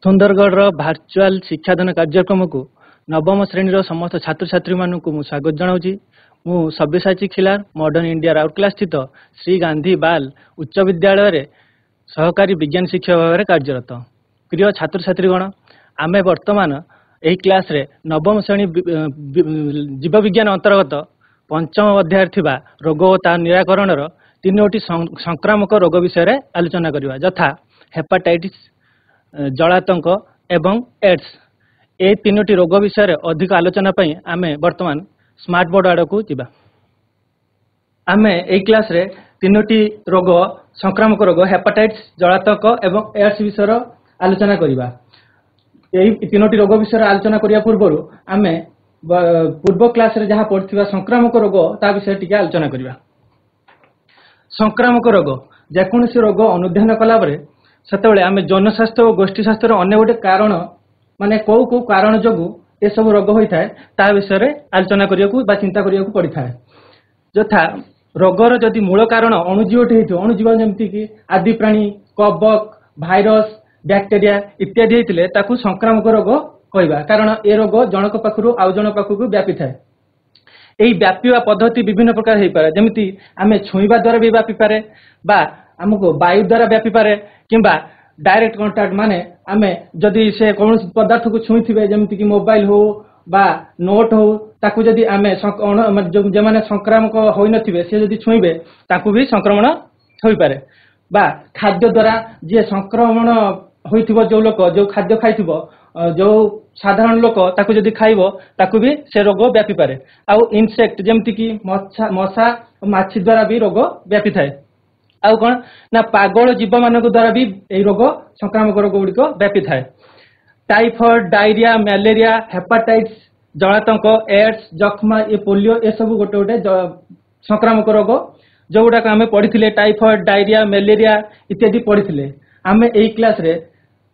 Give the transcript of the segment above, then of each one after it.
सुंदरगढ़ भार्चुआल शिक्षादान कार्यक्रम को नवम श्रेणी समस्त छात्र छात्री मानक स्वागत जनाऊँगी। मु सब्यसाची खिलार मॉडर्न इंडिया राउरकेला स्थित श्री गांधी बाल उच्च विद्यालय सहकारी विज्ञान शिक्षक भाव में कार्यरत। प्रिय छात्र छात्रीगण, आमे वर्तमान यही क्लास रे नवम श्रेणी जीव विज्ञान अंतर्गत पंचम अध्याय थिबा रोग और ता निराकरण तीनोटी संक्रामक रोग विषय आलोचना करवा, यथा हेपाटाइटिस, जलातंक एवं एड्स। ए तीनोटी रोग विषय अधिक आलोचना पई आमे वर्तमान स्मार्ट बोर्ड आड़ को जीवा। आमे ए क्लास रे तीनोटी रोग संक्रामक रोग हेपाटाइटिस, जलातंक एवं एड्स विषय आलोचना करवा। यही तीनोटी रोग विषय आलोचना करिया पूर्व आमे पूर्व क्लास रे जहाँ पढ़िथिबा संक्रामक रोग ता विषय टिके आलोचना करवा। संक्रामक रोग जेकोसी रोग अनुध्यान कला बरे सेतेबेले आमे जनस्वास्थ्य और गोष्ठी स्वास्थ्य अन्य गोटे कारण माने को कारण जोगु ए सब रोग होता है ता विषय आलोचना करियाकू बा चिंता करियाकू पड़ता है। यथा रोगर जदि मूल कारण अणुजीवटी हेतु अणुजीव जेमती कि आदि प्राणी, कवक, भाइरस, बैक्टेरिया इत्यादि हेतिले ताकू संक्रामक रोग कहवा, कारण ए रोग जनक पाखरु आउ जन पाखकू व्यापी थाए। यही व्यापीवा पद्धति विभिन्न प्रकार हो पारे, जमीती आमे छुईवा द्वारा भी व्यापी पारे बा आमको वायु द्वारा व्यापी पारे किंबा डायरेक्ट कांटेक्ट माने आमे जदि से कौन पदार्थ को छुई थिबे जमीती कि मोबाइल हो बा नोट हो ताकू जदि आमे जे माने संक्रामक होई नथिबे से जदि छुईबे ताकू भी संक्रमण होई पारे। बा खाद्य द्वारा जे संक्रमण होइथिबो जो लोक जो खाद्य खाइथिबो जो साधारण लोक ताकू जदि खाइबो ताकू भी से रोग व्यापी पारे। आउ इनसेक्ट जेमती कि मशा माछी द्वारा भी रोग व्यापी थाए। आउ कौन ना पागल जीव मान द्वारा भी यही रोग संक्रामक रोग गुड़िक व्यापी थाए। टाइफॉइड, डायरिया, मलेरिया, हेपाटाइटिस, जलातंक, एड्स, जख्मा, ये पोलियो ये सब गोटे गोटे संक्रामक रोग जो गुड़ाक आम पढ़ी टाइफॉइड, डायरिया, मलेरिया इत्यादि पढ़ी। आम यही क्लास रे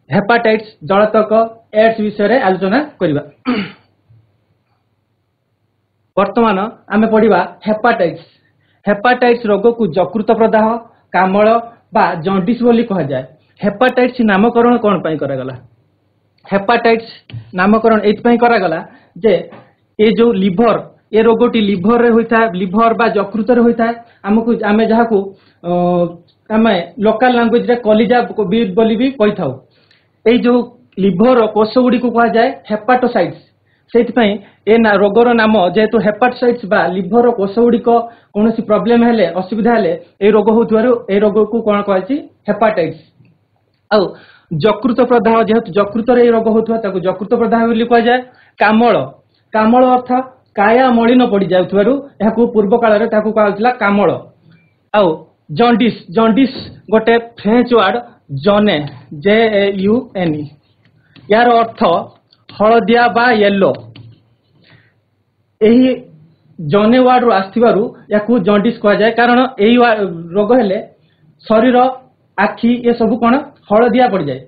हेपाटाइटिस, जलातंक, एड्स विषय आलोचना करवा। वर्तमान आम पढ़ा हेपाटाइटिस। हेपाटाइटिस रोग को यकृत प्रदाह, कामल बा जॉन्डिस बोली कहा जाए। हेपाटाइटिस नामकरण कौन पाई करागला? हेपाटाइटिस नामकरण एथपाई करागला जे ए जो लिभर ए रोगटी लिभर रे होता है, लिभर बा यकृत रे होता है। हमको आमे जहाँ को आमे लोकल लैंग्वेज रे कलिजा बीट बोली भी कही थाउ। ए जो लिभर कोष गुड़ी को कहा जाए हेपाटोसाइट्स। सेइथपाई ए ना रोगर नाम जेहेतु हेपाटोसाइट्स बा लिभर कोष गुड़ी कौन प्रोब्लेम हेले असुविधा हेले ए रोग होतुवारु ए रोग को कौन कहछि हेपाटाइटिस। आउ यकृत प्रदाह जेहेतु यकृत रे रोग होतुवा ताकू यकृत प्रदाह बोली कहा जाए। कामल, कामल अर्थ काया मलिन पड़ी जाउथुवारु एहाकू पूर्व काल रे ताकू कहउतला कामल। आउ जॉन्डिस, जॉन्डिस गोटे फ्रेंच वर्ड जने JAUNE, यार अर्थ हलदिया बा येलो। यही जने वार्ड रु आसथिबारु याकू जॉन्डिस कहा जाए, कारण यही रोग हेले शरीर आखि ये सब कौन हलदिया पड़ जाए।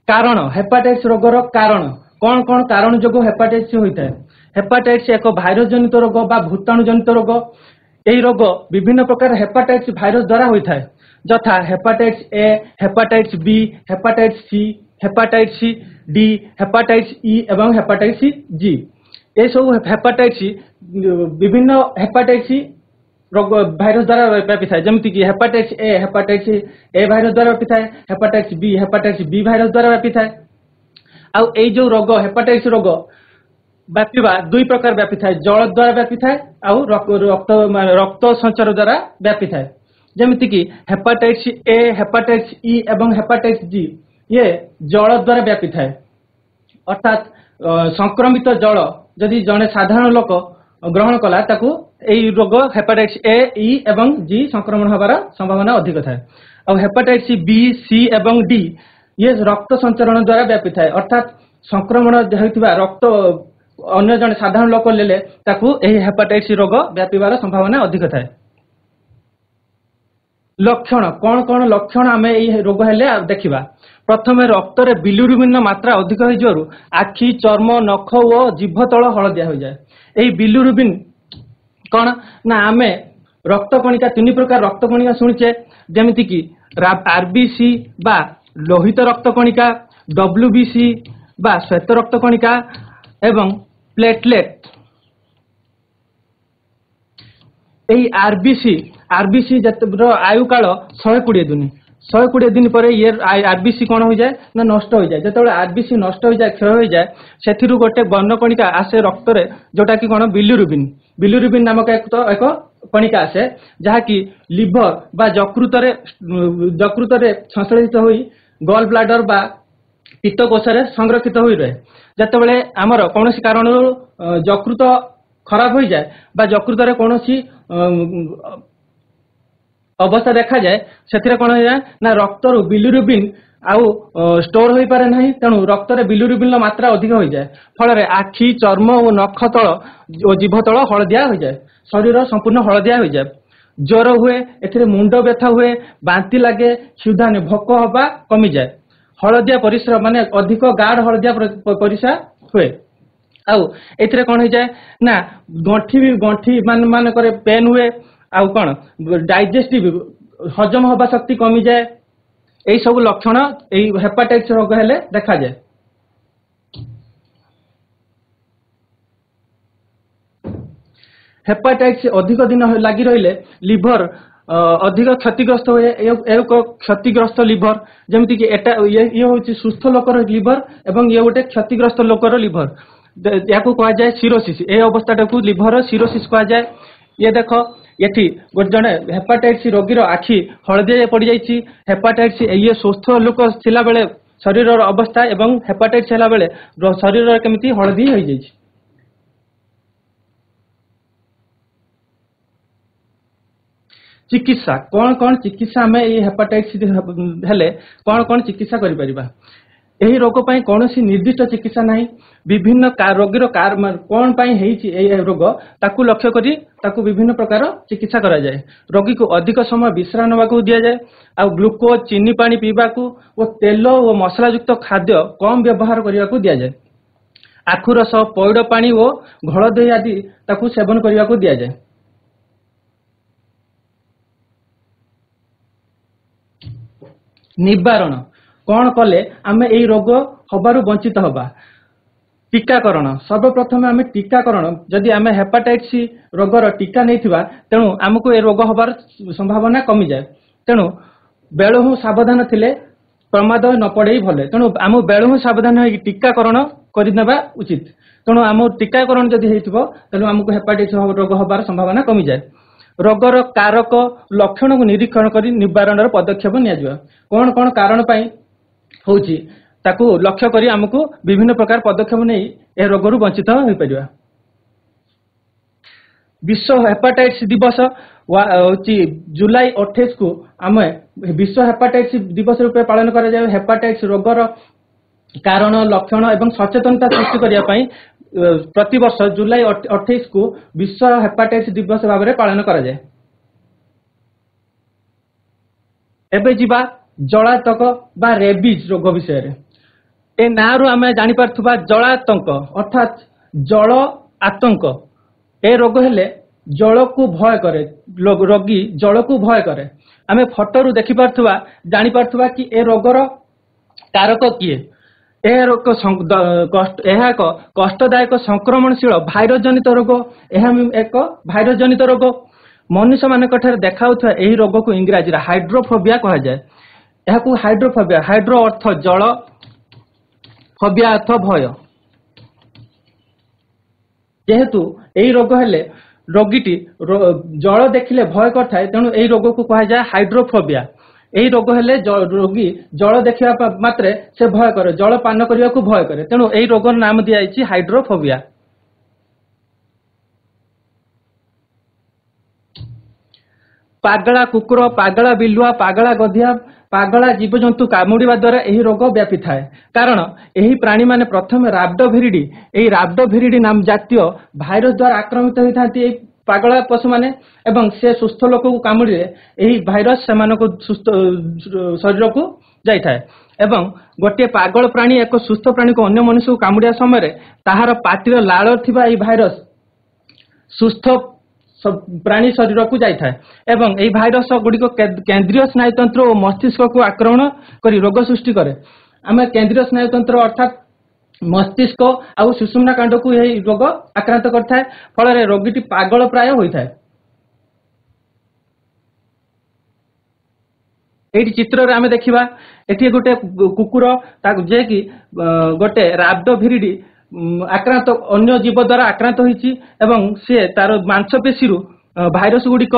कारण हेपाटाइटिस रोगर कारण कौन कौन कारण जो हेपाटाइटिस होता है? हेपाटाइटिस एक भाइरस जनित रोग बा भूताणु जनित रोग। यही रोग विभिन्न प्रकार हेपाटाइटिस भाइरस द्वारा होता है, यथा hepatitis A, hepatitis B, hepatitis C, hepatitis D, hepatitis E एवं हेपाटाइटिस जी। ये सब हेपाटाइटिस विभिन्न हेपाटाइटिस रोग भाइरस द्वारा व्यापी थाए, जमती कि हेपाटाइटिस ए भाइरस द्वारा व्यापी थाए, हेपाटाइटिस बी भाइरस द्वारा व्यापी थाए। आउ ए जो रोग हेपाटाइटिस रोग व्यापीवा दुई प्रकार व्यापी थाए, जल द्वारा व्यापी थाए आउ रक्त संचार द्वारा व्यापी थाए। जमती कि हेपाटाइटिस ए, हेपाटाइटिस ई एवं हेपाटाइटिस जी ये जल द्वारा व्यापी थाए। अर्थात संक्रमित जल जदि जने साधारण लोक ग्रहण कला ताकू एई रोग हेपाटाइटिस ए, ई एवं जी संक्रमण होबार संभावना अधिक थाए। और हेपाटाइटिस बी, सी एवं डी ये रक्त संचरण द्वारा व्यापी थाए, अर्थात संक्रमण होइतिबा रक्त अन्य जने साधारण लोक लेले ताकू एही हेपाटाइटिस रोग व्यापीबार संभावना अधिक थाए। लक्षण कौन कौन लक्षण आमे एही रोग हेले देखिबा। प्रथमे रक्त रे बिलिरुबिन मात्रा अधिक होई जरु आखि, चर्म, नख और जीभ तल हलदिया हो जाए। एही बिलिरुबिन कौन ना आमे रक्त कणिका तीन प्रकार रक्त कणिका शुणुचे, जमीती कि आरबीसी बा लोहित रक्त कणिका, डब्ल्यूबीसी बा श्वेत रक्त कणिका एवं प्लेटलेट। यही आरबीसी आयु काल 120 दिन। 120 दिन पर ये आरबीसी कौन हो जाए ना नष्ट हो जाए। जो आरबीसी नष्ट हो जाए, क्षय हो जाए, से गोटे वर्ण कणिका आसे रक्त रे, जोटा कि कौन बिलिरुबिन नामक एक कणिका आसे, जहाँकि लिभर बा जकृत संश्लेषित हो गल ब्लाडर बा पित्तकोश संरक्षित हो रहे। जितेबाला आमर कौन कारण जकृत खराब हो जाए बा जकृत कौन अवस्था देखा जाए, से कौन हो जाए ना रक्त बिलिरुबिन आउ स्टोर हो पारे ना, तेणु रक्त बिलिरुबिन मात्रा अधिक हो जाए। फल आखि, चर्म और नख तल और जीभ तल हलदिया हो जाए, शरीर संपूर्ण हलदिया हो जाए। ज्वर हुए, ए मुंड व्यथा हुए, बांति लगे, क्षुधा भोक हवा कमी जाए, हलदिया परिस्रा माने अधिक गाढ़ हलदिया परिस्रा हुए। आउ एथिरे कौन हो जाए ना गंठी मान पेन हुए, आउ कौन डाइजेस्टिव हजम हवा शक्ति कमी जाए। यही सब लक्षण हेपाटाइटिस रोग हेले देखा जाए। हेपाटाइटिस अधिक दिन लगी रहिले लिभर अधिक क्षतिग्रस्त हुए। एक क्षतिग्रस्त लिभर जमीती कि ये हूँ सुस्थ लोकर लिभर एवं ये गोटे क्षतिग्रस्त लोकर लिभर, या कह जाए सिरोसिस। ये अवस्था को लिभर सिरोसिस कह जाए। ये देख ये गोटे जड़े हेपाटाइटिस रोगीर आखि हलदिया पड़ जाइए। हेपाटाइटिस ये सुस्थ लोक थिला बेले शरीर अवस्था एवं हेपाटाइटिस हैला बेले शरीर केमिति हलदी हो जाइए। चिकित्सा कौन चिकित्सा आम ये हेपाटाइटिस हेले कौन चिकित्सा करिपरिबा। यही रोग पर कौन निर्दिष्ट चिकित्सा नहीं। विभिन्न रोगीर कौन रोग ताकू लक्ष्य करी ताकू विभिन्न प्रकार चिकित्सा करा जाए। रोगी को अधिक समय विश्राम नवा दि जाए, आ ग्लूकोज चीनी पानी पीवा और तेल और मसलायुक्त खाद्य कम व्यवहार करने को दि जाए। आखु रस, पैड पानी और घोल दही आदि ताकू सेवन करने को दि जाए। निवारण कौन कले आमे यही रोग हबारु वंचित हबा। टीकाकरण सर्वप्रथम आम टीकाकरण जदि आम हेपाटाइटिस रोगर टीका नहीं थिबा, तेणु आमको ए रोग हबार संभावना कमी जाए। तेणु बेलू सावधान थिले प्रमाद न पड़े भले। तेणु आम बेलू सावधान हो टीकाकरण करनेबा उचित। तेणु आम टीकाकरण जदि होइथिबो तेणु आमको हेपाटाइटिस रोग हबार संभावना कमी जाए। रोगर कारक लक्षण को निरीक्षण कर निवारण पदक्षेप निया। कौन कौन कारण होची ताकू लक्ष्य करी आमको विभिन्न प्रकार पदक्षेप नहीं ए रोगरु वंचित हो परिबा। विश्व हेपाटाइटिस दिवस होची जुलाई 28 को आम विश्व हेपाटाइटिस दिवस रूप पालन करा जाय। हेपाटाइटिस रोगर कारण लक्षण एवं सचेतनता सृष्टि करिया पई प्रति वर्ष जुलाई 28 को विश्व हेपाटाइटिस दिवस भाव में पालन करा जाय। एबे जिबा जलातंक बा रेबीज रोग विषय रे। ए नारु आमे जानि पारथुबा जलातंक अर्थात जल आतंक। ए रोग हेले जल को भय करे, रोगी जल को भय करे। आमे फोटो देखि पारथुबा जानि पारथुबा कि ए रोगर कारक किए। यह एक कष्टदायक संक्रमणशील भाइरस जनित रोग। यह एक भाइरस जनित रोग। मनुष्य मानक देखा यही रोग को इंग्राजी हाइड्रोफोबिया कहा जाए। यह हाइड्रोफोबिया, हाइड्रो अर्थ जल, फोबिया अर्थ भय। जेहेतु यही रोग हेले रोगीटी जल देखिले भय करता है, तेणु यही रोग को कहा जाए हाइड्रोफोबिया। यही रोग हेले रोगी जल देखा मात्रे से भय करे, जल पान करने को भय करे, तेणु यही रोगर नाम दिया हाइड्रोफोबिया। पागला कुकुर, पागला बिलुआ, पागला गधिया, पागला जीवजंतु कामुड़ा द्वारा यही रोग व्यापी थाए। कारण यही प्राणी माने प्रथम राब्डोभिरिडी, यही राब्डोभिरिडी नाम जातीय भाइरस द्वारा आक्रमित होता है पागला पशु माने, एवं से सुस्थ लोक को कामुड़े यही भाइरस से सुस्थ शरीर को जाए। एवं गोटे पागल प्राणी एक सुस्थ प्राणी को अन्य मनुष्य को कामुड़ा समय ताहार पाटिर लाल थिबा यही भाइरस सुस्थ प्राणी शरीर को जाए एवं यही भाइरस गुड़िक केंद्रीय स्नायुतंत्र और मस्तिष्क को आक्रमण कर रोग सृष्टि करे। आम केंद्रीय स्नायुतंत्र अर्थात मस्तिष्क आउ सुषुम्ना कांड को यही रोग आक्रांत करता है, फल रोगी पागल प्राय होता है। एटी चित्र आम देखा एटी गोटे कुकुर जे कि गोटे राब्डोविरिडी आक्रांत अन्य जीव द्वारा आक्रांत होती सी तार मांसपेशी भाइरस गुड़िक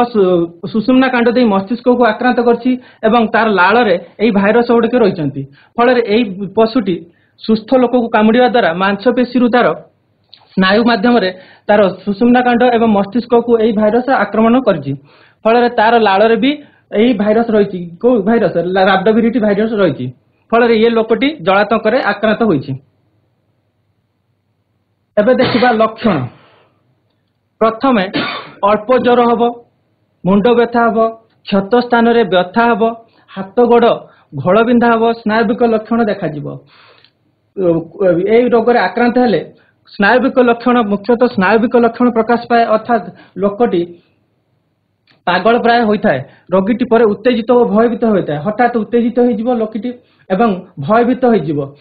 सुषुम्ना कांड दे मस्तिष्क को आक्रांत करछि एवं तार लाल रे भाइरस गुड़िक रही फल पशुटी सुस्थ लोक को कामुड़ा द्वारा मांसपेशी तार स्नायु माध्यम तार सुषुम्ना कांड एवं मस्तिष्क को यही भाइरस आक्रमण करछि फल तार लाल रे भी यही भाइरस रही को भाइरस राब्डोविरिडी भाइरस रही फल ये लोकटी जलातंक आक्रांत होइछि। एबे देखिबा लक्षण। प्रथमे अल्प ज्वर हब, मुंड व्यथा हब, क्षत स्थान रे व्यथा हब, हाथ गोड़ घोल बिंधा हब, स्नायुविक लक्षण देखा जिवो। एई रोग रे आक्रांत हेले स्नायुविक लक्षण मुख्यतः स्नायुविक लक्षण प्रकाश पाए अर्थात लोकटी पागल प्राय होता है। रोगीटी पर उत्तेजित और भयभीत होता है, हठात उत्तेजित हो लोकटी एवं भयभीत हो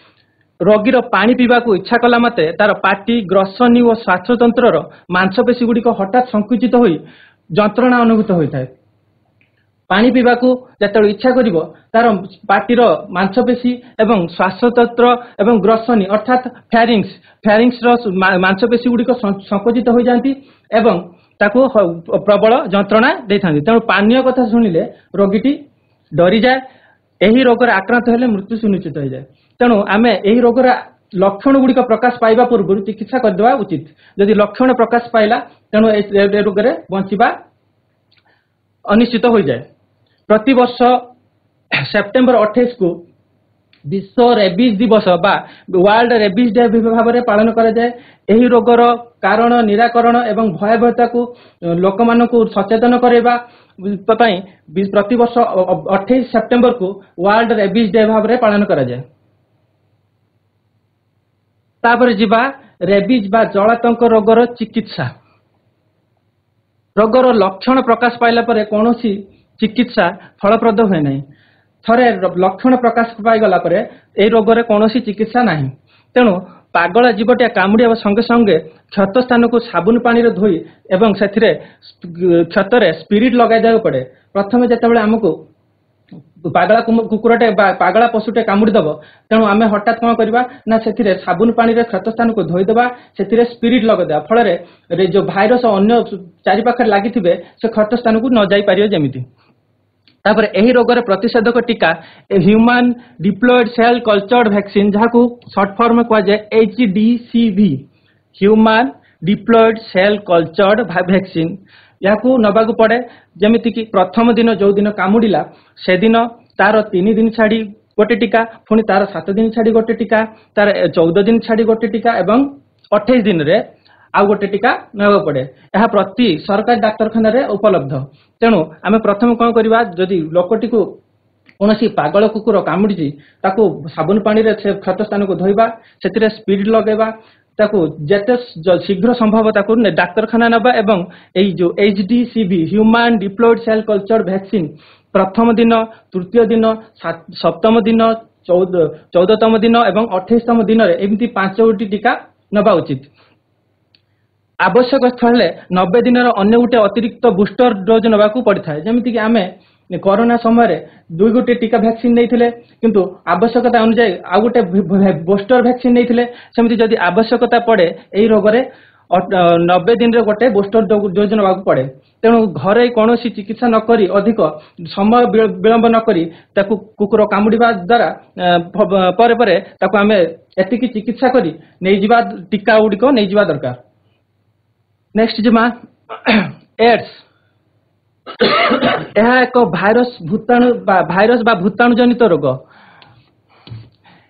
रोगीर पानी पीवा को इच्छा कला मते तार पाटी ग्रसनी और श्वासतंत्र मांसपेशी गुड़िक हठात संकुचित हो जंत्रणा अनुभूत होता है। पानी पीवा को जब इच्छा करिवो तार पाटीर मांसपेशी एवं श्वासतंत्र एवं ग्रसनी अर्थात फैरिंग्स मांसपेशी गुड़िक संकुचित हो जाती एवं ताको प्रबल जंत्रणा देता। तेणु पानीय कथा शुणिले रोगीटी डरी जाए, यही रोग आक्रांत हेले मृत्यु सुनिश्चित हो जाए। तेणु आम यही रोग लक्षण गुड़िक प्रकाश पाइबा पूर्व चिकित्सा करदेवा उचित। जदि लक्षण प्रकाश पाइला तेणु रोग बंचवा अनिश्चित हो जाए। प्रति वर्ष सेप्टेम्बर 28 को विश्व रेबीज दिवस बा वर्ल्ड रेबीज डे भाव में पालन करा जाए। यही रोगर कारण निराकरण एवं भयावहता को लोक मान को सचेतन करवा प्रति वर्ष 28 सेप्टेम्बर को वर्ल्ड रेबीज डे भाव में पालन करा जाए। तापर जिबा रेबीज बा जलातंक रोगर चिकित्सा। रोगर लक्षण प्रकाश पाइला परे कौनसी चिकित्सा फलप्रद हुए नहीं। थरे लक्षण प्रकाश पाईगला परे ए रोगरे कौनसी चिकित्सा नहीं। तेणु पागला जीवटिया कामुड़िया संगे संगे क्षत स्थान को साबुन पानी रे धोई एवं से क्षतरे स्पिरिट लगाई पड़े। प्रथम जिते आमको पागला कुकुरटे पागला पशुटे कामुड़ी दब तेणु आम हठात कौन करवा ना से साबुन पानी रे क्षत स्थान को धोईदेवा से स्पिरिट लगेदेवा फल जो भाइरस अन्य चारिपाखे लगी से क्षत स्थान को न जाई पारियो जेमिति। तापर एही रोग रे प्रतिषेधक टीका human diploid cell cultured vaccine जहाँ को शॉर्ट फॉर्म में कहा जाए HDCV human diploid cell cultured vaccine या नबा पड़े। जमीती कि प्रथम दिन जो दिन कामुड़ा से दिन तार 3 दिन छाड़ी गोटे टीका, पुणी तार 7 दिन छाड़ी गोटे टीका, तार 14 दिन छाड़ी गोटे टीका एवं 28 दिन रे आउ गोटे टीका ना पड़े। यह प्रति सरकारी डाक्तरखाना रे उपलब्ध। तेणु आम प्रथम कौन करवा जदि लोकटी को कौन पागल कुकुर कामुड़ी ताको साबुन पानी रे क्षत स्थान को धोइबा से स्पीड लगेबा ताको जेते शीघ्र संभव ताको डाक्तरखाना नबा एवं एई जो HDCV human diploid cell culture vaccine प्रथम दिन, तृतीय दिन, सप्तम दिन, 14तम दिन एवं 28तम दिन एमती 5 गोटी टीका नबा उचित। आवश्यक स्थले 90 दिन अन्य गोटे अतिरिक्त बुस्टर डोज नबा पड़ता है। जमीती कि आम कोरोना समय 2 गोटे टीका वैक्सीन नहीं किंतु आवश्यकता अनुसार आउ गोटे बुस्टर वैक्सीन नहीं सेमती जदि आवश्यकता पड़े यही रोग 90 दिन रे गोटे बुस्टर डोज नबा पड़े। तेणु घरे कौन चिकित्सा नक अधिक समय विलंब नक कुकुर कामुड़ा द्वारा परे परे ताको आम एतिकी चिकित्सा करी नहीं जिबा टीका गुड़िक नहीं जिबा दरकार। नेक्स्ट जिमा एड्स। यह एक भाइरस बा भूताणु जनित रोग।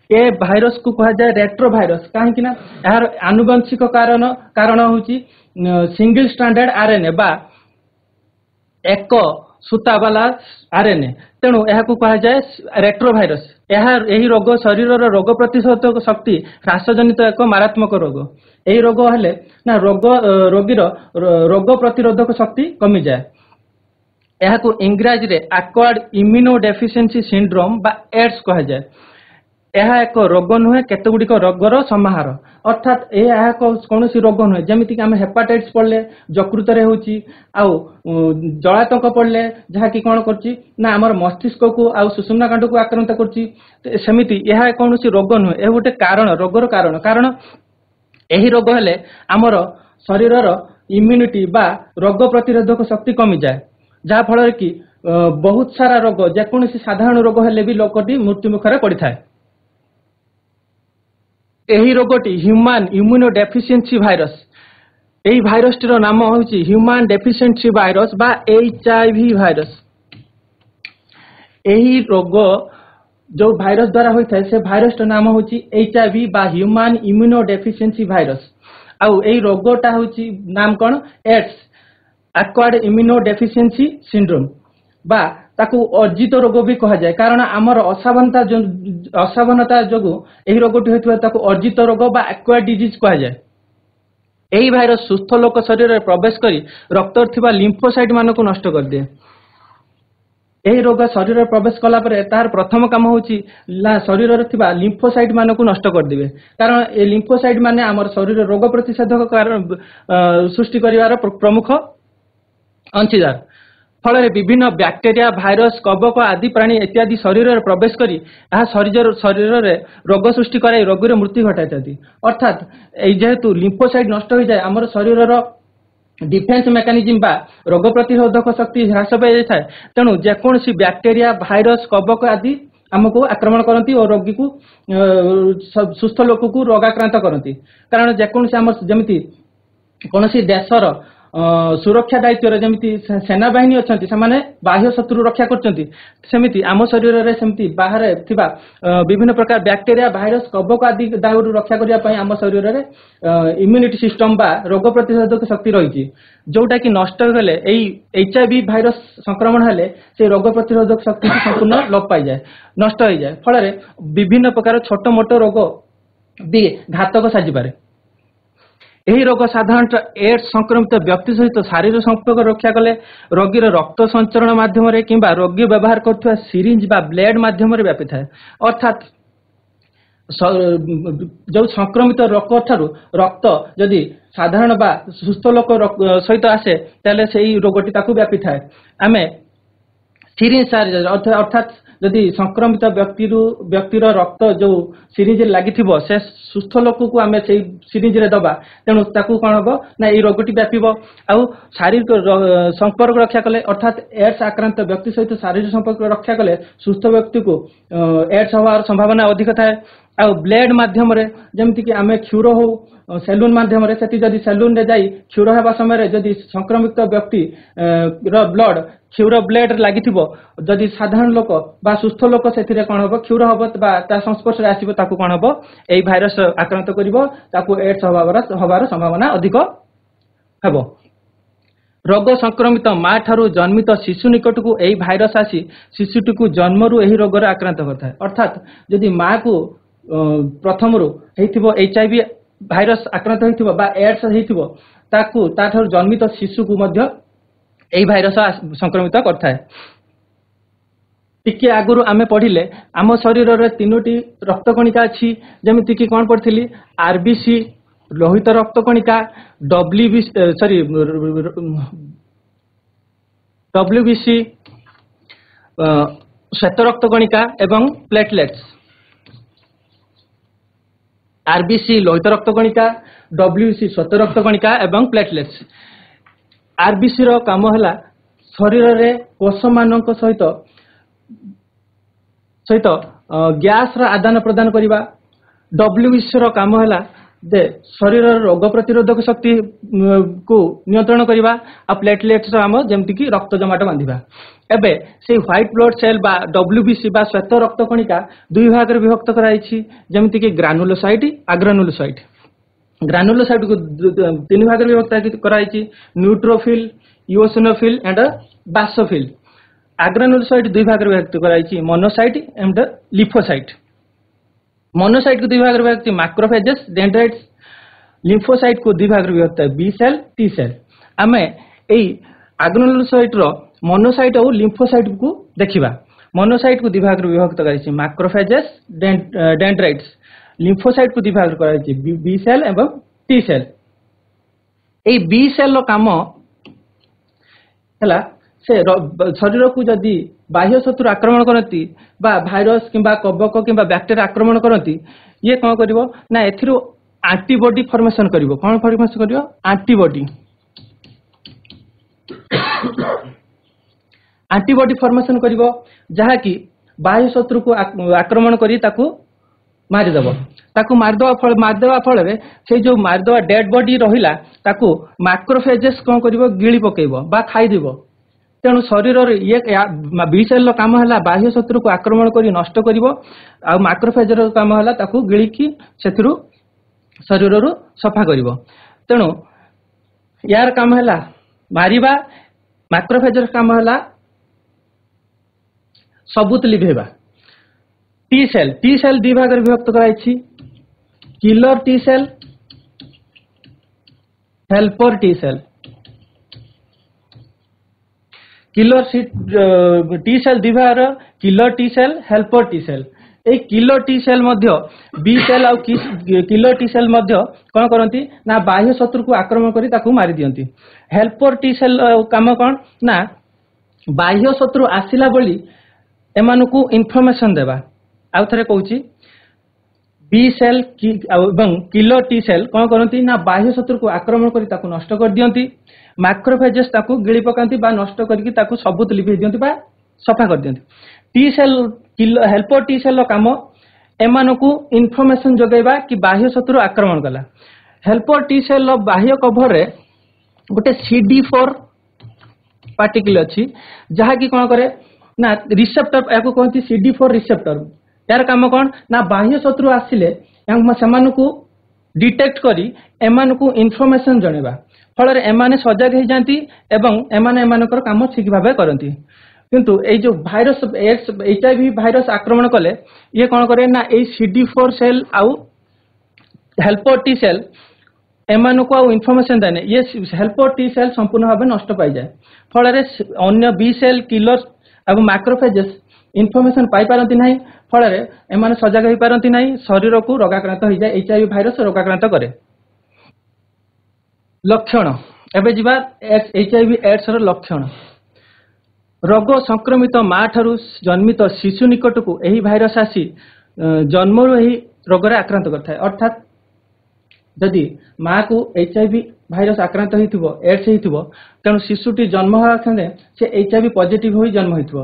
ये भाइरस को कहा जाए रेट्रो भाइरस कहीं यार आनुवंशिक कारण हूँ सिंगल स्ट्रैंडेड RNA बा ଏକ ସୂତା ବାଲା ଆରଏନଏ। ତେଣୁ ଏହାକୁ କୁହାଯାଏ ରେଟ୍ରୋଭାଇରସ। ଏହି ରୋଗ ଶରୀରର ରୋଗ ପ୍ରତିରୋଧକ ଶକ୍ତି ହ୍ରାସ ଜନିତ ଏକ ମାରାତ୍ମକ ରୋଗ। ଏହି ରୋଗ ହେଲେ ନା ରୋଗୀର ରୋଗ ପ୍ରତିରୋଧକ ଶକ୍ତି କମିଯାଏ। ଏହାକୁ ଇଂରାଜୀରେ ଆକ୍ୱାର୍ଡ ଇମ୍ୟୁନୋ ଡେଫିସିଏନ୍ସି ସିଣ୍ଡ୍ରୋମ ବା ଏଡ୍ସ କୁହାଯାଏ। ଏହା ଏକ ରୋଗ ନୁହେଁ, କେତେଗୁଡ଼ିକ ରୋଗର ସମାହାର। ଅର୍ଥାତ୍ ଏହା କୌଣସି ରୋଗ ନୁହେଁ, ଯେମିତିକି ଆମେ ହେପାଟାଇଟିସ୍ ପଡ଼ିଲେ ଯକୃତରେ ହେଉଛି, ଆଉ ଜଳାତଙ୍କ ପଡ଼ିଲେ ଯାହାକି କ'ଣ କରୁଛି ନା ଆମର ମସ୍ତିଷ୍କକୁ ଆଉ ସୁଷୁମ୍ନା କାଣ୍ଡକୁ ଆକ୍ରାନ୍ତ କରୁଛି। ସେମିତି ଏହା କୌଣସି ରୋଗ ନୁହେଁ, ଏହା ଗୋଟେ କାରଣ, ରୋଗର କାରଣ। ଏହି ରୋଗ ହେଲେ ଆମର ଶରୀରର ଇମ୍ୟୁନିଟି ବା ରୋଗ ପ୍ରତିରୋଧକ ଶକ୍ତି କମିଯାଏ, ଯାହା ଫଳରେ କି ବହୁତ ସାରା ରୋଗ, ଯେକୌଣସି ସାଧାରଣ ରୋଗ ହେଲେ ବି ଲୋକଟି ମୃତ୍ୟୁ ମୁଖରେ ପଡ଼ିଥାଏ। ଏହି ରୋଗଟି ହ୍ୟୁମାନ ଇମ୍ୟୁନୋ ଡେଫିସିଏନ୍ସି ଭାଇରସ। ଏହି ଭାଇରସଟିର ନାମ ହେଉଛି ହ୍ୟୁମାନ ଡେଫିସିଏନ୍ସି ଭାଇରସ ବା HIV ଭାଇରସ। ଏହି ରୋଗ ଯୋଉ ଭାଇରସ ଦ୍ୱାରା ହୋଇଥାଏ, ସେ ଭାଇରସର ନାମ ହେଉଛି HIV ବା ହ୍ୟୁମାନ ଇମ୍ୟୁନୋ ଡେଫିସିଏନ୍ସି ଭାଇରସ। ଆଉ ଏହି ରୋଗଟା ହେଉଛି ନାମ କ'ଣ? AIDS, acquired immuno deficiency syndrome ବା ତାକୁ ଅର୍ଜିତ ରୋଗ ବି କୁହାଯାଏ। କାରଣ ଆମର ଅସାବଧାନତା ଯୋଗୁଁ ଏହି ରୋଗଟି ହୋଇଥିବା ତାକୁ ଅର୍ଜିତ ରୋଗ ବା ଆକ୍ୱାର୍ଡ ଡିଜିଜ୍ କୁହାଯାଏ। ଏହି ଭାଇରସ ସୁସ୍ଥ ଲୋକ ଶରୀରରେ ପ୍ରବେଶ କରି ରକ୍ତରେ ଥିବା ଲିମ୍ଫୋସାଇଟ୍ ମାନଙ୍କୁ ନଷ୍ଟ କରିଦିଏ। ଏହି ରୋଗ ଶରୀରରେ ପ୍ରବେଶ କଲା ପରେ ତାହାର ପ୍ରଥମ କାମ ହେଉଛି ଶରୀରରେ ଥିବା ଲିମ୍ଫୋସାଇଟ୍ ମାନଙ୍କୁ ନଷ୍ଟ କରିଦେବେ। କାରଣ ଏ ଲିମ୍ଫୋସାଇଟ୍ ମାନେ ଆମର ଶରୀରରେ ରୋଗ ପ୍ରତିଷେଧକ ସୃଷ୍ଟି କରିବାର ପ୍ରମୁଖ ଅଂଶୀଦାର। ଫଳରେ ବିଭିନ୍ନ ବ୍ୟାକ୍ଟେରିଆ, ଭାଇରସ, କବକ ଆଦି ପ୍ରାଣୀ ଇତ୍ୟାଦି ଶରୀରରେ ପ୍ରବେଶ କରି ଏହା ଶରୀରରେ ରୋଗ ସୃଷ୍ଟି କରାଇ ରୋଗୀର ମୃତ୍ୟୁ ଘଟାଇଥାନ୍ତି। ଅର୍ଥାତ୍ ଏହି ଯେହେତୁ ଲିମ୍ଫୋସାଇଟ୍ ନଷ୍ଟ ହୋଇଯାଏ, ଆମର ଶରୀରର डिफेन्स मेकानिजम बा रोग प्रतिरोधक शक्ति ह्रास पाए तेणु जेकोसी बैक्टेरिया भाइरस कवक आदि आमको आक्रमण करती और रोगी को सुस्थ लोक को रोगाक्रांत करती कारण जेकोसी आम जमी कौन देशर सुरक्षा दायित्व जमी सेना बाहिनी अच्छा से बाह्य शत्रु रक्षा करमती आम शरीर में बाहर विभिन्न प्रकार बैक्टेरिया भाइरस कवक आदि दायु रक्षा करने आम शरीर में इम्यूनिटी सिस्टम बा रोग प्रतिरोधक शक्ति रही जोटा कि नष्ट होगले HIV भाइरस संक्रमण हेले से रोग प्रतिरोधक शक्ति संपूर्ण लोप पाई जाए नष्ट हो जाए फल विभिन्न प्रकार छोट मोट रोग भी घातक साजिपे। यही रोग साधारणतः एड्स संक्रमित व्यक्ति सहित शारीरिक संपर्क रक्षा कले रोगीर रक्त संचरण माध्यम किंबा रोगी व्यवहार कर सिरिंज बा ब्लेड माध्यम व्यापी थाए अर्थात जो संक्रमित रोग ठारू रक्त जदि साधारण बा सुस्थ लोक सहित आसे तेल से रोगटी ताकू व्यापी थाए आमे सिरिंज साहाय्य अर्थात जदि संक्रमित व्यक्तिर रक्त जो सिरिंज लगी से सुस्थ लोक को आम से सिरिंज दबा तेणु ताकू कौन हम ना ये रोगटी व्यापीब आउ शारीरिक संपर्क रक्षा कले अर्थात एड्स आक्रांत व्यक्ति सहित शारीरिक संपर्क रक्षा कले सुस्थ व्यक्ति को एड्स हवार संभावना अधिक थाए। आउ ब्लेड माध्यम जमती कि आम क्षुर हो सेलून माध्यम जदि सेलून रे जाई क्षुर होगा समय जदि संक्रमित व्यक्ति ब्लड क्षुर ब्लेड लगी जदि साधारण लोक बा सुस्थ लोक से कौन हम क्षुर हम संस्पर्श आसो कौन हम यही भाइरस आक्रांत कर एड्स हबार संभावना अधिक हेब। रोग संक्रमित माँ ठारू जन्मित शिशु निकट को यही भाइरस आसी शिशुटी को जन्मरू यही रोग आक्रांत करता अर्थात जदि माँ को प्रथम HIV भाइरस आक्रांत होता एड्स होता जन्मित शिशु को यही भाइरस संक्रमित करता है। टिके आगुरु आमे पढ़िले आम शरीर में 3टी रक्तकणिका अच्छी जमीती कि कौन पढ़ी RBC लोहित रक्तकणिका WBC श्वेत रक्तकणिका एवं प्लेटलेट्स। RBC लोहित रक्तकणिका WBC श्वेत रक्तकणिका एवं प्लेटलेट्स। RBC रो काम है शरीर रे कोष मानक सहित सहित गैस रा आदान प्रदान करवा। WBC रो काम है जे शरीर रोग प्रतिरोधक शक्ति को नियंत्रण करवा। आ प्लेटलेट्स आम जमती कि रक्त जमाट बांधिबा। एबे से व्हाइट ब्लड सेल बा WBC बा श्वेत रक्तकणिका दुई भाग रे विभक्त कराइछि जमती कि ग्रानुलोसाइट अग्रानुलोसाइट। ग्रानुलोसाइट को 3 भाग में विभक्त कराइछि न्यूट्रोफिल ଇଓସିନୋଫିଲ୍ एंड बासोफिल। आग्रानुलोसाइट दुई भाग विभक्त कराई मोनोसाइट एंड लिम्फोसाइट। मोनोसाइट को दुई भाग विभक्त मैक्रोफेजेस डेंड्राइट्स। लिम्फोसाइट को दुई भाग विभक्त बी सेल टी सेल। आम यही आग्रानुलोसाइट रो मोनोसाइट और लिम्फोसाइट को देखा। मोनोसाइट को दुई भाग विभक्त कराई मैक्रोफेजेस डेंड्राइट्स। लिम्फोसाइट को दुई भाग कराई बी सेल एवं टी सेल। यही बी सेल काम है से शरीर को जदि बाह्य शत्रु आक्रमण करती बा भाइरस किंबा कवक किंबा बैक्टेरिया आक्रमण करती ये कौन कर ना एथिरो एंटीबॉडी फॉर्मेशन करिवो। कौन फॉर्मेशन करिवो एंटीबॉडी। एंटीबॉडी फॉर्मेशन करिवो जहा कि बाह्य शत्रु को आक्रमण करी ताकू मारिदेव। ताकू मारिदेवा फल से जो मारिदेवा डेड बॉडी रहिला ताकू मैक्रोफेजेस कौन करिवो गिळी पकेइबो बा खाइदिबो। तेणु शरीर ये बी सेल काम है बाह्य शत्रु को आक्रमण कर नष्ट कर मैक्रोफेज काम है गिड़िकी से शरीर सफा कर। तेणु यार काम है मारिबा। मैक्रोफेज काम है सबूत लिभेबा। टी सेल दी भाग विभक्त कराई killer T cell helper T cell. Killer T cell दिभार killer T cell helper T cell. A killer T cell मध्य बी सेल आ किलर टी सेल मध्य कौन करती ना बाह्य शत्रु को आक्रमण करी ताकू मारी दियंती। हेल्पर टी सेल काम कौन ना बाह्य शत्रु आसिला बोली एमानकू इनफॉरमेशन देबा। आउ थरे कहूची बी सेल एवं किलर टी सेल कौन करती ना बाह्य शत्रु को आक्रमण करी ताकू नष्ट कर दियंती। मैक्रोफेजेस ताकू गिळी पकांती बा नष्ट करके ताकू सबूत लिभेई दियंती बा सफा कर दियंती। T cell helper T cell काम एमानकू इनफॉरमेशन जगैबा कि बाह्य शत्रु आक्रमण कला। हेल्पर टी सेल बाह्य कवर रे गोटे CD4 पार्टिकल अच्छी जहा कि कौन करे ना रिसेप्टर या कहती CD4 रिसेप्टर। यार काम कौन ना बाह्य शत्रु आसिले सेमानकू डिटेक्ट करी एमानकू इनफॉरमेशन जणेबा। फल एमाने सजग हो जाती एवं एमाने एमानकर काम ठीक भाव करती। किंतु ए जो भाइरस HIV भाइरस आक्रमण कले ये कौन करे ना ए CD4 सेल आउ हेल्पर टी सेल एमानकू आउ इनफॉरमेशन देने ये हेल्पर टी सेल संपूर्ण भाव नष्ट पाई जाए। फल अन्य बी सेल किलर एवं मैक्रोफेजेस इनफॉरमेशन पाई पारती नहीं। फल एमाने सजग हो पारती नहीं। शरीर को रोगाक्रांत हो जाए। HIV भाइरस रोगाक्रांत करे। लक्षण एबे जीवा HIV एड्स रो लक्षण। रोग संक्रमित माँ ठारू जन्मित शिशु निकट को यही भाइरस आसी जन्मरू यही रोग आक्रांत करता है। अर्थात जदि माँ को HIV भाइरस आक्रांत होइथिबो एड्स होइथिबो तेणु शिशुटी जन्म होगा क्षणे से HIV पॉजिटिव होई जन्म होइथिबो।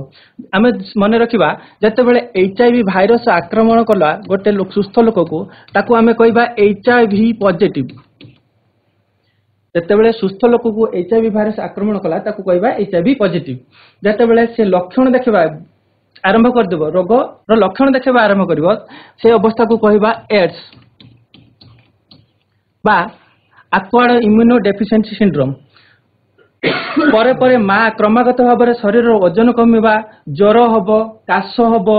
आमे मन रखिबा जतेबेले HIV भाइरस आक्रमण कला गोटे सुस्थ लोक को ताकू आमे कहबा HIV पॉजिटिव। जितेबाला सुस्थ लोक को HIV भाइरस आक्रमण कला ताकू कहबा HIV पॉजिटिव। जितेबाला से लक्षण देखा आरंभ करदेव रोग लक्षण देखा आरंभ कर से अवस्था को कहबा एड्स बा एक्वायर्ड इम्यूनो डेफिशिएंसी सिंड्रोम। परे परे माँ क्रमागत भाव में शरीर ओजन कमिबा ज्वर हब काश हब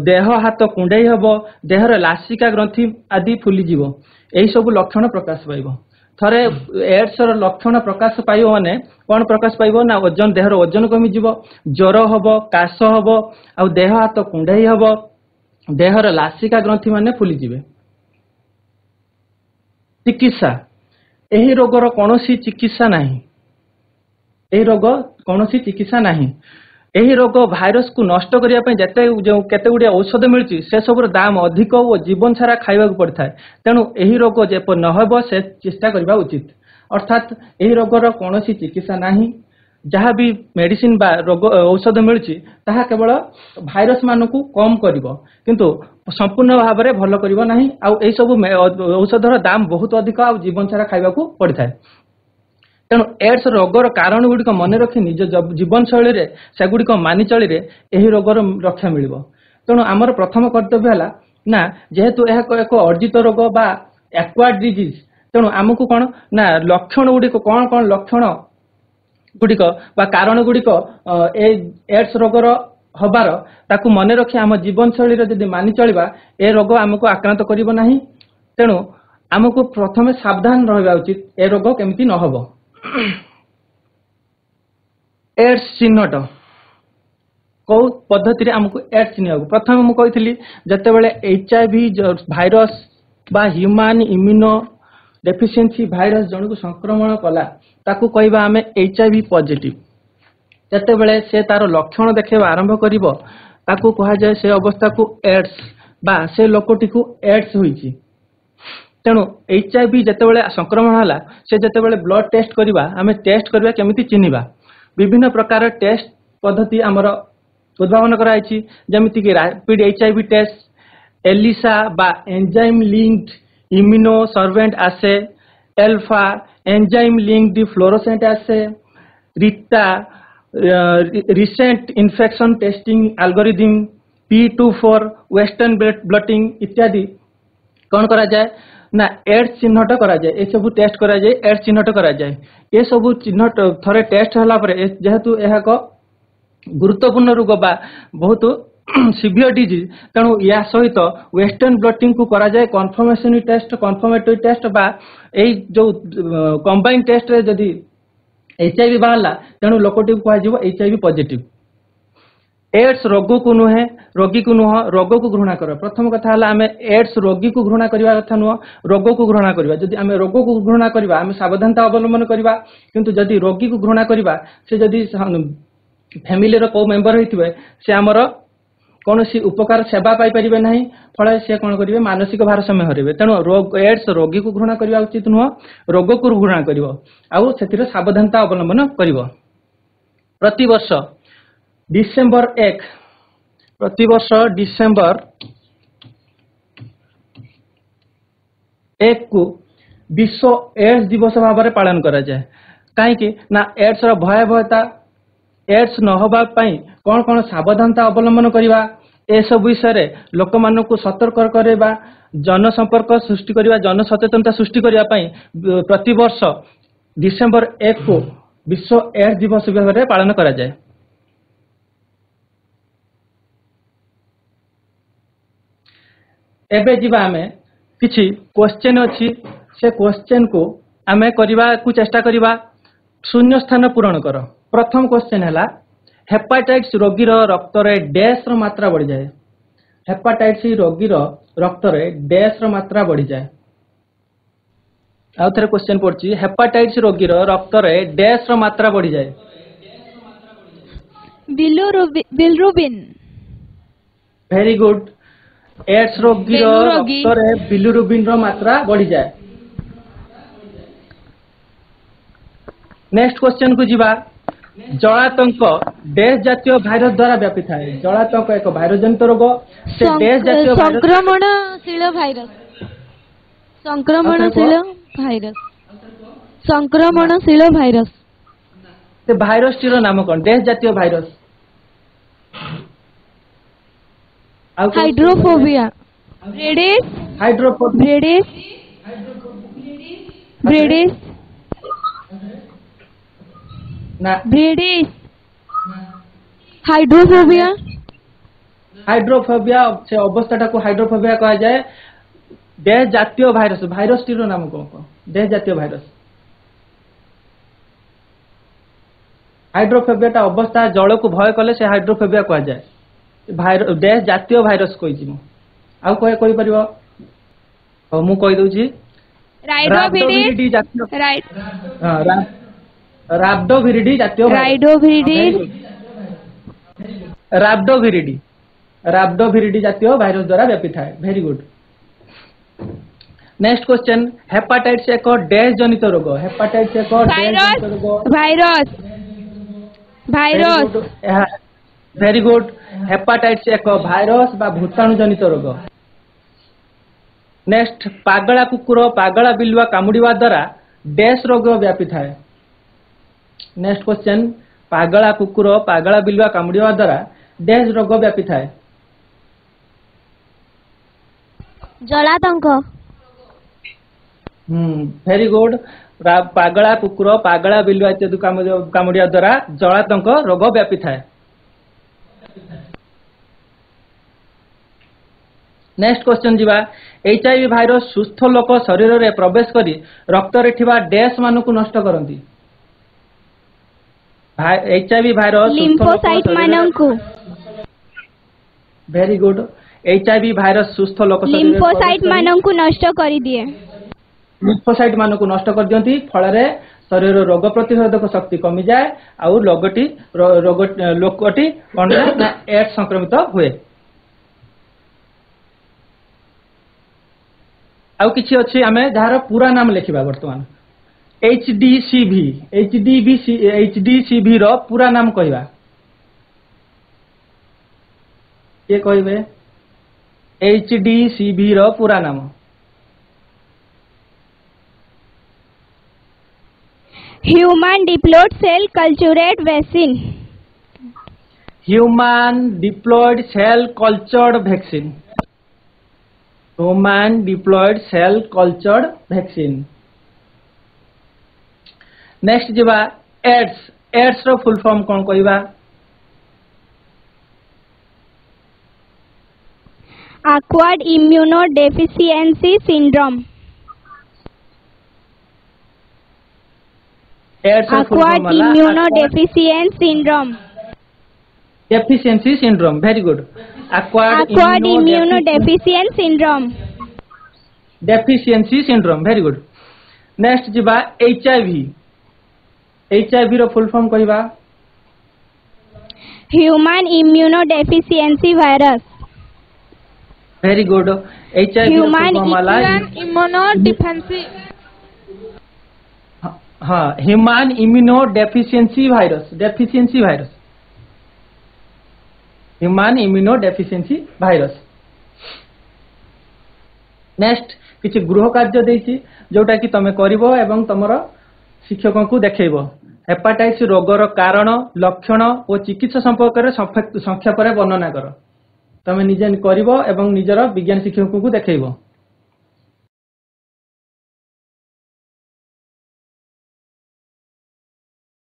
देह हाथ कुंडई हब देहर लासिका ग्रंथि आदि फुलीजीव यही सब लक्षण प्रकाश पाइब। थरे एड्स लक्षण प्रकाश पाइब माने कौन प्रकाश पाइब ना ओजन देहर ओजन कमिजीव ज्वर हब काश हब आ देह हाथ कुंडई हब देहर लासिका ग्रंथि माने फुलीजीवे। चिकित्सा यही रोगर कौन चिकित्सा नहीं। यही रोग कौन चिकित्सा नहीं। यही रोग भाइरस को नष्ट करने जिते जो केते गुड़िया औषध मिलती से सब दाम अधिक और जीवन सारा खाइबा पड़ता है। तेणु यही रोग जेप नहब से चेष्टा करबा उचित। अर्थात यही रोगर कौन चिकित्सा नहीं। जहाँ भी मेडिसिन बा रोग औषध मिलती ताहा केवल भाइरस मान को कम करिवो किंतु संपूर्ण भाव में भल करिवो नहीं। आ एई सब औषधर दाम बहुत अधिक आ जीवन सारा खाइबा को पड़ता है। तेणु एड्स रोगर कारण गुड़िक मन रखी निज जीवन शैली रे सेगुड़िक मानि चली यही रोगर रक्षा मिल। तेणु आमर प्रथम कर्तव्य है ना जेहेतु यह एक अर्जित रोग बा एक्वायर्ड डिजीज तेणु आमको कौन ना लक्षण गुड़िक कौन कौन लक्षण गुड़िक कारण गुड़िक एड्स रोगर हबार ताकू मन रखी आम जीवन शैली जदि मानि चलवा ए रोग आमको आक्रांत करिवो नाही। तेणु आमको प्रथमे सावधान रहा उचित ए रोग केमिति न हबो। एड्स चिन्हट कौ पद्धति आमको एड्स चिन्ह प्रथम मुझे कही जिते बड़े HIV भाइरस बा ह्यूमन इम्यूनो डेफिशिएंसी भाइरस जन को संक्रमण कला ताकू कहवा आम HIV पॉजिटिव जिते बड़े से तार लक्षण देखा आरंभ करिवो ताकू कहा जाए से अवस्था को एड्स बा से लोकटी को एड्स होईची। तेणु HIV जिते बड़े संक्रमण है से जिते बड़े ब्लड टेस्ट करवा आम टेस्ट करवा केमिति चिन्हिबा विभिन्न प्रकार टेस्ट पद्धति आमर उद्भावन कराई जमिति कि रैपिड HIV टेस्ट एलिसा बा enzyme linked immunosorbent assay ELFA enzyme linked fluorescent assay RITA recent infection testing algorithm P24 western blotting इत्यादि कौन करा जाए ना एड्स चिन्हट करा जाए ये सब टेस्ट करा जाए एड्स चिन्हट करा जाए ये सब चिन्हट थरे टेस्ट होला परे जेहेतु यह गुरुत्वपूर्ण रोग बा बहुत सीवियर डिजीज तेणु या सहित वेस्टर्न ब्लटिंग को करा जाए कन्फर्मेशन टेस्ट कन्फर्मेटरी टेस्ट बा एई जो कंबाइन टेस्ट रे जदी HIV बाहरला तेणु लोकटी को कह HIV पॉजिटिव। एड्स रोग को नुहे रोगी को नुह रोग को घृणा कर प्रथम कथा है आम एड्स रोगी को घृणा करवा कथा नुह रोग को घृणा करवा जदि आम रोग को घृणा करवा आम सावधानता अवलंबन करवा किंतु जदि रोगी को घृणा करवा से जदि फैमिली को मेंबर होइथिबे से हमर कौन सी उपकार सेवा पाई परिबे नहीं फल से कौन करेंगे मानसिक भारसाम्य हरेबे। तेणु रोग एड्स रोगी को घृणा करवा उचित नुह रोग को घृणा करिवो आउ सेतिर सावधानता अवलंबन करिवो। प्रतिवर्ष डिसेम्बर 1 प्रतिवर्ष डिसेम्बर 1 को विश्व एड्स दिवस भाव में पालन करा जाए कहीं ना एड्स भयावहता एड्स न होबा पई कौन कौन सावधानता अवलंबन करवा ए सब विषय लोक मान को सतर्क करवा जन संपर्क सृष्टि करवा जन सचेतनता सृष्टि करने प्रति वर्ष डिसेम्बर 1 को विश्व एड्स दिवस भाव में पालन करा जाए। एबे जीवा आमे किछि क्वेश्चन अच्छी से क्वेश्चन को आमे करबा को चेष्टा करबा शून्य स्थान पूरण कर। प्रथम क्वेश्चन है हेपाटाइटिस रोगीर रक्त रे डैश रो मात्रा बढ़ी जाए हेपाटाइटिस रोगीर रक्त रे डैश रो मात्रा बढ़ी जाए। आउ थरे क्वेश्चन पड़छि हेपाटाइटिस रोगीर रक्त रे डैश रो मात्रा बढ़ी जाए बिलिरुबिन। Very good. एड्स रोगीर रक्त रे बिलिरुबिन रो मात्रा बढ़ी जाए। नेक्स्ट क्वेश्चन को जीवा जलातंक डैश जातीय भाइरस द्वारा व्यापी थाए जलातंक एक भाइरस जनित रोग से डैश जातीय संक्रमणशील भाइरस संक्रमणशील भाइरस से भाइरस टीर नाम कौन डैश जातीय भाइरस हाइड्रोफोबिया ब्रेडिस ना ब्रेडिस हाइड्रोफोबिया हाइड्रोफोबिया से अवस्था को हाइड्रोफोबिया कहा जाए। डैश जातीय भाइरस भाइरस टीर नाम कौन डैश जातीय भाइरस हाइड्रोफोबिया टा अवस्था जल को भय कले से हाइड्रोफोबिया कहा जाए। डैश जातीय भाइरस कही आउ कहे कहि परिबो मु कहि दउची राइडोविरिडी राब्डोविरिडी जातीय राब्डोविरिडी जातीय भाइरस द्वारा व्यापी थाए। Very good. Next question hepatitis एक डैश जनित रोग हेपाटाइटिस एक डैश जनित रोग भाइरस वेरी गुड। हेपाटाइटिस एक भाइरस बा भूताणु जनित रोग। नेक्स्ट पागला कुकुर पागला बिलुआ कामुड़िवा द्वारा डैश रोग व्यापी थाए। नेक्स्ट क्वेश्चन पागला कुकुर पागला बिलुआ कामुड़िवा द्वारा डैश रोग व्यापी थाए जलातंक। Very good. पागला कुकुर पागला बिलुआ इत्यादि कामुड़िया द्वारा जलातंक रोग व्यापी थाए। नेक्स्ट क्वेश्चन जीवा एचआईवी भाइरस सुस्थ लोक शरीर रे प्रवेश करी रक्त रे थिबा डैश मानकु नष्ट करंती। एचआईवी भाइरस लिम्फोसाइट मानकु वेरी गुड। एचआईवी भाइरस सुस्थ लोक शरीर लिम्फोसाइट मानकु नष्ट करि दिए। लिम्फोसाइट मानकु नष्ट कर दियंती फल रे शरीर रोग प्रतिरोधक शक्ति कमी जाए और लोकटी कोन ना एड्स संक्रमित हुए। आउ किछि अछि आमे जार पूरा नाम लिखिबा वर्तमान एचडीसीवी रो पूरा नाम कहबा ये कहबे एचडीसीवी रो पूरा नाम human diploid cell cultured vaccine. Human diploid cell cultured vaccine. Human diploid cell cultured vaccine. Next जीवा एड्स। एड्स रो फुल फॉर्म कोन कहबा acquired immunodeficiency syndrome. Acquired immunodeficiency syndrome. Deficiency syndrome very good. Acquired immunodeficiency syndrome. Deficiency syndrome very good. Next जीवा HIV. HIV रो full form कहबा human immunodeficiency virus. Very good. HIV human immunodeficiency हाँ human immunodeficiency virus. Deficiency virus human immunodeficiency virus. Next किछि गृह कार्य देछि जोटा कि तमे करिवो एवं तमरो शिक्षकों को देखैबो। हेपाटाइटिस रोगर कारण लक्षण और चिकित्सा संपर्क रे संक्षेप रे वर्णना करो। तमे निजे करिवो एवं निजर विज्ञान शिक्षकों को देखैबो।